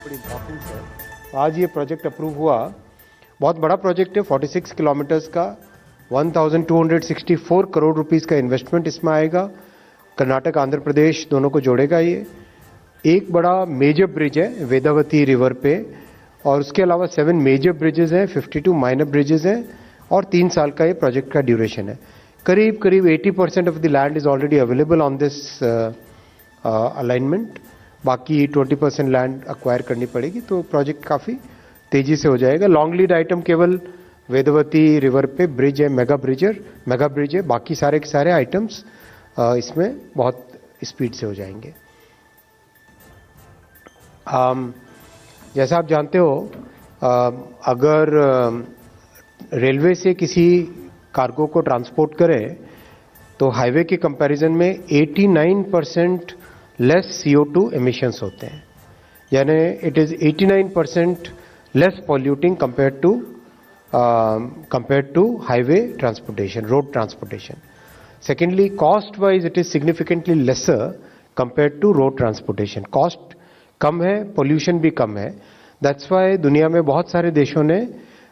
बड़ी इम्पोर्टेंस है। आज ये प्रोजेक्ट अप्रूव हुआ, बहुत बड़ा प्रोजेक्ट है, 46 किलोमीटर्स का, 1264 करोड़ रुपीस का इन्वेस्टमेंट इसमें आएगा। कर्नाटक आंध्र प्रदेश दोनों को जोड़ेगा। ये एक बड़ा मेजर ब्रिज है वेदावती रिवर पे, और उसके अलावा 7 मेजर ब्रिजेस हैं, 52 माइनर ब्रिजेस हैं, और 3 साल का ये प्रोजेक्ट का ड्यूरेशन है। करीब 80% of the land is already available on this alignment. बाकी 20% लैंड अक्वायर करनी पड़ेगी, तो प्रोजेक्ट काफ़ी तेज़ी से हो जाएगा। लॉन्ग लीड आइटम केवल वेदवती रिवर पे ब्रिज है, मेगा ब्रिज है। बाकी सारे के सारे आइटम्स इसमें बहुत स्पीड से हो जाएंगे। जैसा आप जानते हो, अगर रेलवे से किसी कार्गो को ट्रांसपोर्ट करें तो हाईवे के कंपैरिजन में 89% लेस CO2 एमिशंस होते हैं, यानी it is 89% less polluting compared to highway transportation, road transportation. Secondly, cost wise it is significantly lesser compared to road transportation. Cost कम है, पोल्यूशन भी कम है। दैट्स वाई दुनिया में बहुत सारे देशों ने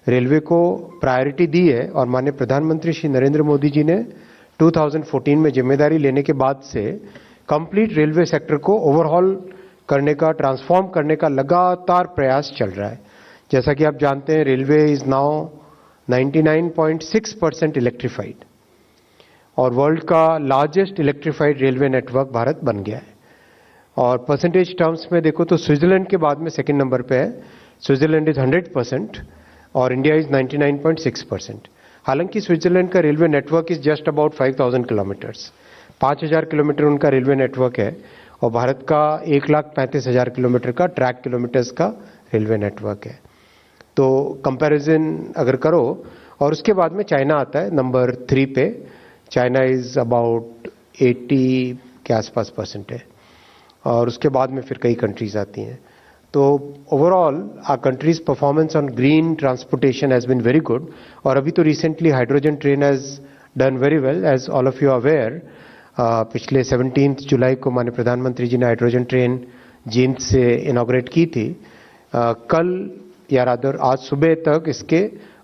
रेलवे को प्रायोरिटी दी है, और माननीय प्रधानमंत्री श्री नरेंद्र मोदी जी ने 2014 में जिम्मेदारी लेने के बाद से कंप्लीट रेलवे सेक्टर को ओवरहॉल करने का, ट्रांसफॉर्म करने का लगातार प्रयास चल रहा है। जैसा कि आप जानते हैं, रेलवे इज नाउ 99.6% इलेक्ट्रीफाइड, और वर्ल्ड का largest electrified railway network Bharat बन गया है। और परसेंटेज टर्म्स में देखो तो स्विट्जरलैंड के बाद में सेकंड नंबर पे है। स्विट्जरलैंड इज 100% और इंडिया इज 99.6%। हालांकि स्विट्जरलैंड का railway network is just about 5000 kilometres, 5000 kilometre उनका रेलवे नेटवर्क है, और भारत का 1,35,000 किलोमीटर का ट्रैक किलोमीटर्स का रेलवे नेटवर्क है। तो कंपैरिजन अगर करो, और उसके बाद में चाइना आता है नंबर 3 पे। चाइना इज अबाउट 80 के आसपास परसेंट है, और उसके बाद में फिर कई कंट्रीज आती हैं। तो overall our countries performance on green transportation has been very good. और अभी तो recently hydrogen train has done very well, as all of you aware. पिछले 17 जुलाई को माननीय प्रधानमंत्री जी ने हाइड्रोजन ट्रेन जींद से इनॉग्रेट की थी। कल या रादर आज सुबह तक इसके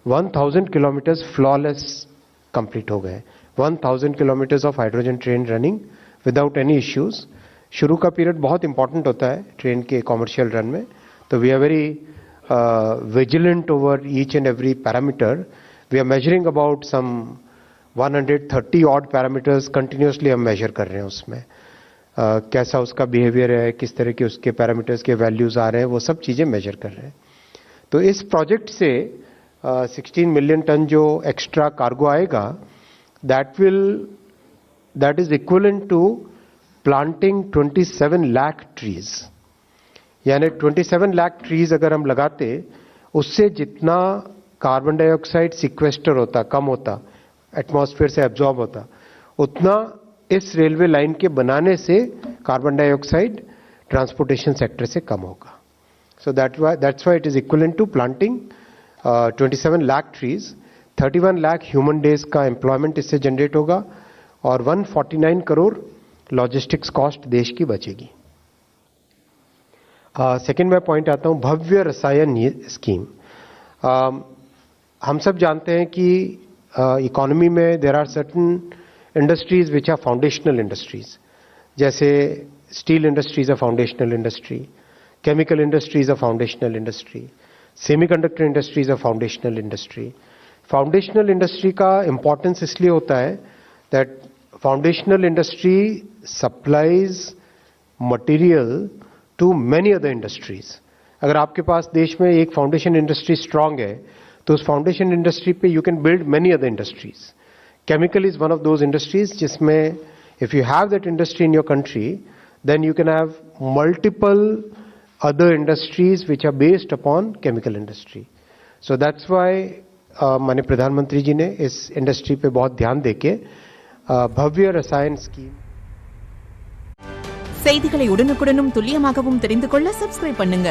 1000 किलोमीटर्स फ्लॉलेस कंप्लीट हो गए। 1000 kilometres of hydrogen train running without any issues. शुरू का पीरियड बहुत इंपॉर्टेंट होता है ट्रेन के कॉमर्शियल रन में, तो we are very vigilant over each and every parameter. We are measuring about some 130 odd parameters continuously हम मेजर कर रहे हैं उसमें। कैसा उसका बिहेवियर है, किस तरह के उसके पैरामीटर्स के वैल्यूज आ रहे हैं, वो सब चीज़ें मेजर कर रहे हैं। तो इस प्रोजेक्ट से 16 मिलियन टन जो एक्स्ट्रा कार्गो आएगा, that is equivalent to planting 27 lakh trees. यानी 27 लाख ट्रीज अगर हम लगाते, उससे जितना कार्बन डाइऑक्साइड सिक्वेस्टर होता, कम होता, एटमॉस्फेयर से एब्जॉर्ब होता, उतना इस रेलवे लाइन के बनाने से कार्बन डाइऑक्साइड ट्रांसपोर्टेशन सेक्टर से कम होगा। So that's why it is equivalent to planting 27 lakh trees. 31 lakh human days का एम्प्लॉयमेंट इससे जनरेट होगा, और 149 करोड़ लॉजिस्टिक्स कॉस्ट देश की बचेगी। सेकेंड मैं पॉइंट आता हूं, भव्य रसायन स्कीम। हम सब जानते हैं कि इकोनॉमी में there are certain industries which are foundational industries, जैसे steel industries a foundational industry, chemical industries a foundational industry, semiconductor industries a foundational industry. Foundational industry का इंपॉर्टेंस इसलिए होता है that foundational industry supplies material to many other industries. अगर आपके पास देश में एक फाउंडेशन इंडस्ट्री स्ट्रांग है, तो उस फाउंडेशन इंडस्ट्री पे you can build many other industries. Chemical is one of those industries जिसमें if you have that industry in your country, then you can have multiple other industries which are based upon chemical industry. So that's why माननीय प्रधानमंत्री जी ने इस industry पे बहुत ध्यान देके भव्य रसायन स्कीम। செய்திகளை உடனுக்குடனும் துல்லியமாகவும் தெரிந்து கொள்ள சப்ஸ்கிரைப் பண்ணுங்க.